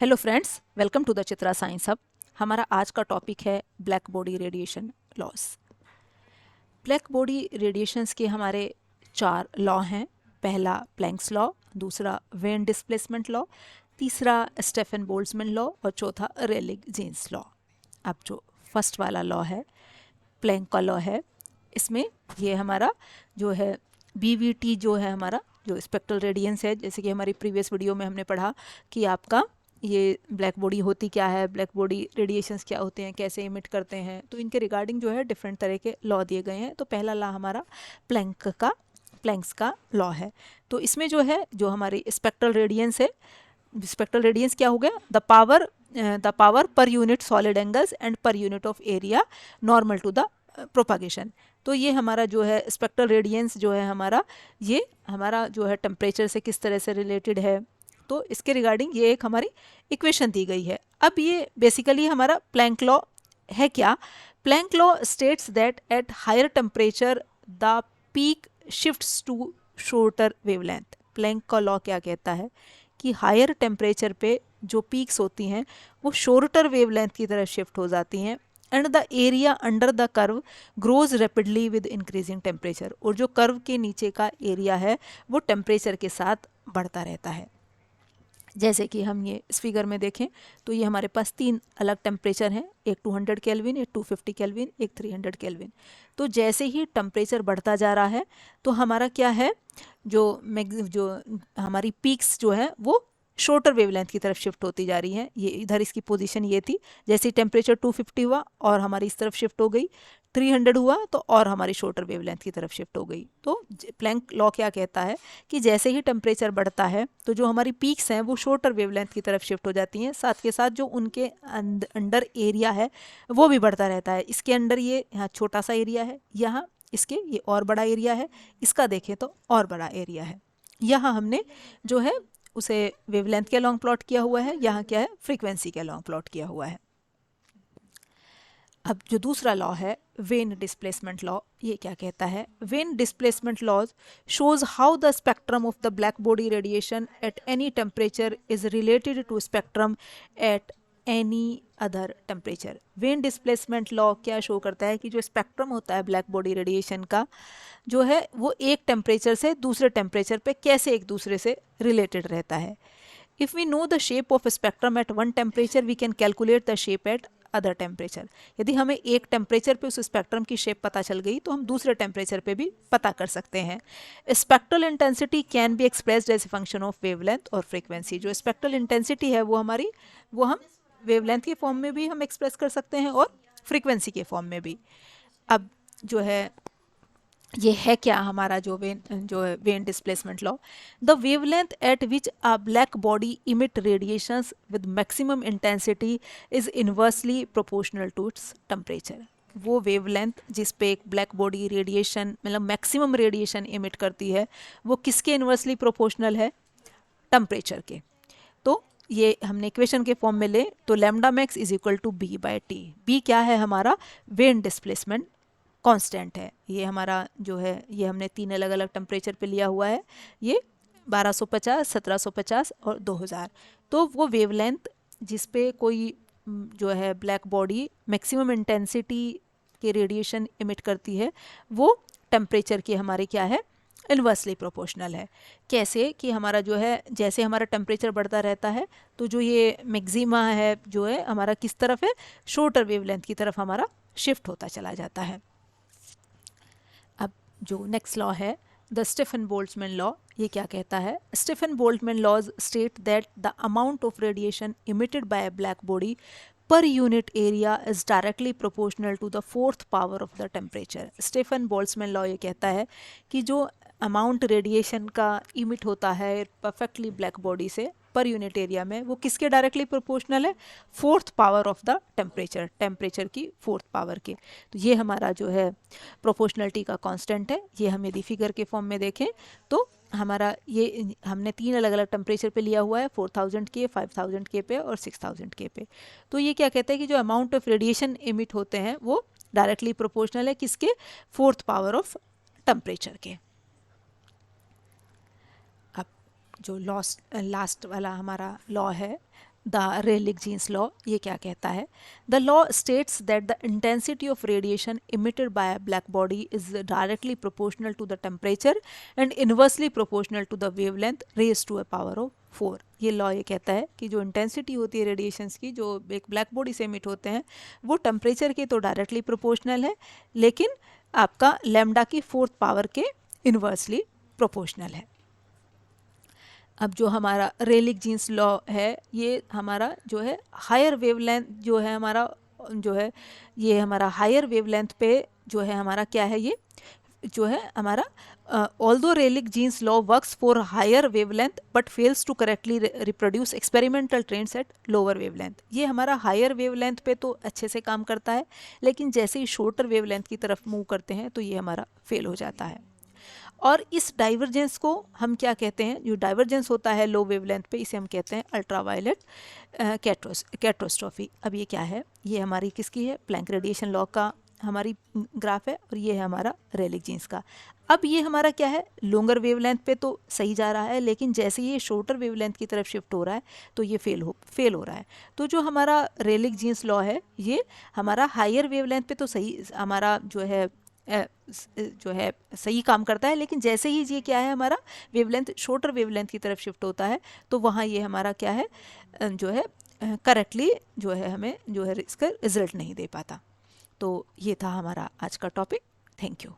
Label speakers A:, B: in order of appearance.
A: Hello friends, welcome to the Chitra science hub. हमारा आज का टॉपिक है black body radiation laws. Black body radiations के हमारे 4 लॉ हैं। पहला प्लैंक्स लॉ, दूसरा वेन डिस्प्लेसमेंट लॉ, तीसरा स्टेफन बोल्ट्जमैन लॉ और चौथा रेलिग जीन्स लॉ। अब जो फर्स्ट वाला लॉ है, प्लैंक का लॉ है, इसमें ये हमारा जो है BVT जो है हमारा जो स्पेक्ट्रल रेडियंस है, जैसे कि हमारी प्रीवियस वीडियो में हमने पढ़ा कि आपका ये ब्लैक बॉडी होती क्या है, ब्लैक बॉडी रेडिएशंस क्या होते हैं, कैसे इमिट करते हैं, तो इनके रिगार्डिंग जो है डिफरेंट तरह के लॉ दिए गए हैं। तो पहला लॉ हमारा प्लैंक्स का लॉ है। तो इसमें जो है जो हमारी स्पेक्ट्रल रेडियंस है, स्पेक्ट्रल रेडियंस क्या हो गया, the power per unit solid angles and per unit of area normal to the propagation. तो ये हमारा जो है स्पेक्ट्रल रेडियंस जो है हमारा, ये हमारा जो है टेम्परेचर से किस तरह से रिलेटेड है, तो इसके रिगार्डिंग ये एक हमारी इक्वेशन दी गई है। अब ये बेसिकली हमारा प्लैंक लॉ है क्या। Planck law states that at higher temperature the peak shifts to shorter wavelength. Planck का लॉ क्या कहता है कि हायर टेम्परेचर पे जो पीक्स होती हैं वो शॉर्टर वेवलेंथ की तरफ शिफ्ट हो जाती हैं and the area under the curve grows rapidly with increasing temperature. और जो कर्व के नीचे का एरिया है वो टेम्परेचर के साथ बढ़ता रहता है। जैसे कि हम ये इस फिगर में देखें तो ये हमारे पास 3 अलग टेम्परेचर हैं, एक 200 केल्विन, एक 250 केल्विन, एक 300 केल्विन। तो जैसे ही टेम्परेचर बढ़ता जा रहा है तो हमारा क्या है, जो हमारी पीक्स जो है वो शॉर्टर वेवलेंथ की तरफ शिफ्ट होती जा रही है। ये इधर इसकी पोजीशन ये थी, जैसे ही टेम्परेचर 250 हुआ और हमारी इस तरफ शिफ्ट हो गई, 300 हुआ तो और हमारी शॉर्टर वेवलेंथ की तरफ शिफ्ट हो गई। तो प्लैंक लॉ क्या कहता है कि जैसे ही टेम्परेचर बढ़ता है तो जो हमारी पीक्स हैं वो शॉर्टर वेवलेंथ की तरफ शिफ्ट हो जाती हैं, साथ के साथ जो उनके अंडर एरिया है वो भी बढ़ता रहता है। इसके अंडर ये यहाँ छोटा सा एरिया है, यहाँ इसके ये और बड़ा एरिया है, इसका देखें तो और बड़ा एरिया है। यहाँ हमने जो है उसे वेवलेंथ के अलॉन्ग प्लॉट किया हुआ है, यहाँ क्या है फ्रीक्वेंसी के अलॉन्ग प्लॉट किया हुआ है। अब जो दूसरा लॉ है वेन डिस्प्लेसमेंट लॉ, ये क्या कहता है, Wien displacement laws shows how the spectrum of the black body radiation at any temperature is related to spectrum at any other temperature. Wien displacement law क्या शो करता है कि जो स्पेक्ट्रम होता है ब्लैक बॉडी रेडिएशन का जो है वो एक टेम्परेचर से दूसरे टेम्परेचर पे कैसे एक दूसरे से रिलेटेड रहता है। If we know the shape of a spectrum at one temperature, we can calculate the shape at other temperature. यदि हमें एक टेम्परेचर पे उस स्पेक्ट्रम की शेप पता चल गई तो हम दूसरे टेम्परेचर पे भी पता कर सकते हैं। Spectral intensity can be expressed as a function of wavelength और फ्रीक्वेंसी। जो स्पेक्ट्रल इंटेंसिटी है वो हमारी, वो हम वेवलेंथ के फॉर्म में भी हम एक्सप्रेस कर सकते हैं और फ्रीक्वेंसी के फॉर्म में भी। अब जो है ये है क्या हमारा जो Wien displacement law, the wavelength at which a black body emit radiations with maximum intensity is inversely proportional to its temperature. वो वेवलेंथ जिस पे एक ब्लैक बॉडी रेडिएशन मतलब मैक्सिमम रेडिएशन इमिट करती है वो किसके इनवर्सली प्रोपोर्शनल है, टेम्परेचर के। तो ये हमने इक्वेशन के फॉर्म में ले तो lambda max is equal to B/T। B क्या है हमारा, वेन डिस्प्लेसमेंट कांस्टेंट है। ये हमारा जो है ये हमने 3 अलग अलग टेम्परेचर पे लिया हुआ है, ये 1250, 1750 और 2000। तो वो वेवलेंथ जिस पे कोई जो है ब्लैक बॉडी मैक्सिमम इंटेंसिटी के रेडिएशन इमिट करती है वो टेम्परेचर की हमारे क्या है, इन्वर्सली प्रोपोर्शनल है। कैसे कि हमारा जो है जैसे हमारा टेम्परेचर बढ़ता रहता है तो जो ये मैक्सिमा है जो है हमारा किस तरफ है, शॉर्टर वेवलेंथ की तरफ हमारा शिफ्ट होता चला जाता है। अब जो नेक्स्ट लॉ है द स्टीफन बोल्ट्जमैन लॉ, ये क्या कहता है, Stefan Boltzmann laws state that the amount of radiation emitted by a black body per unit area is directly proportional to the fourth power of the temperature. Stefan Boltzmann law ये कहता है कि जो amount radiation का emit होता है perfectly black body से पर यूनिट एरिया में वो किसके डायरेक्टली प्रोपोर्शनल है, fourth power of the temperature, temperature की फोर्थ पावर के। तो ये हमारा जो है प्रोपोर्शनलिटी का कांस्टेंट है। ये हम यदि फिगर के फॉर्म में देखें तो हमारा ये हमने 3 अलग अलग टेम्परेचर पे लिया हुआ है, 4000 के, 5000 के पे और 6000 के पे। तो ये क्या कहते हैं कि जो अमाउंट ऑफ रेडिएशन इमिट होते हैं वो डायरेक्टली प्रोपोर्शनल है किसके, फोर्थ पावर ऑफ टेम्परेचर के। अब जो लास्ट वाला हमारा लॉ है द रेलिक जीन्स लॉ ये क्या कहता है? The law states that the intensity of radiation emitted by a black body is directly proportional to the temperature and inversely proportional to the wavelength raise to a power of 4। ये law ये कहता है कि जो intensity होती है radiations की जो एक ब्लैक बॉडी से इमिट होते हैं वो टेम्परेचर के तो डायरेक्टली प्रोपोर्शनल है, लेकिन आपका लैम्डा की 4th पावर के इनवर्सली प्रोपोर्शनल है। अब जो हमारा रेलिक जीन्स लॉ है ये हमारा जो है हायर वेवलेंथ जो है हमारा जो है ये हमारा हायर वेवलेंथ पे जो है हमारा क्या है ये जो है हमारा although Rayleigh Jeans law works for higher wavelength but fails to correctly reproduce experimental trends at lower wavelength. ये हमारा हायर वेवलेंथ पे तो अच्छे से काम करता है, लेकिन जैसे ही शॉर्टर वेवलेंथ की तरफ मूव करते हैं तो ये हमारा फेल हो जाता है। और इस डाइवर्जेंस को हम क्या कहते हैं? जो डाइवर्जेंस होता है लो वेवलेंथ पे इसे हम कहते हैं अल्ट्रावायलेट कैटोस्ट्रॉफी। अब ये क्या है? ये हमारी किसकी है? प्लैंक रेडिएशन लॉ का हमारी ग्राफ है और ये है हमारा रेलिक जीन्स का। अब ये हमारा क्या है? लॉन्गर वेवलेंथ पे तो सही जा रहा है, लेकिन जैसे ये शॉर्टर वेवलेंथ की तरफ शिफ्ट हो रहा है तो ये फेल हो रहा है। तो जो हमारा रेलिक जीन्स लॉ है ये हमारा हायर वेवलेंथ पे तो सही हमारा जो है सही काम करता है, लेकिन जैसे ही ये क्या है हमारा वेवलेंथ शॉर्टर वेवलेंथ की तरफ शिफ्ट होता है तो वहाँ ये हमारा क्या है जो है करेक्टली जो है हमें जो है इसका रिजल्ट नहीं दे पाता। तो ये था हमारा आज का टॉपिक। Thank you.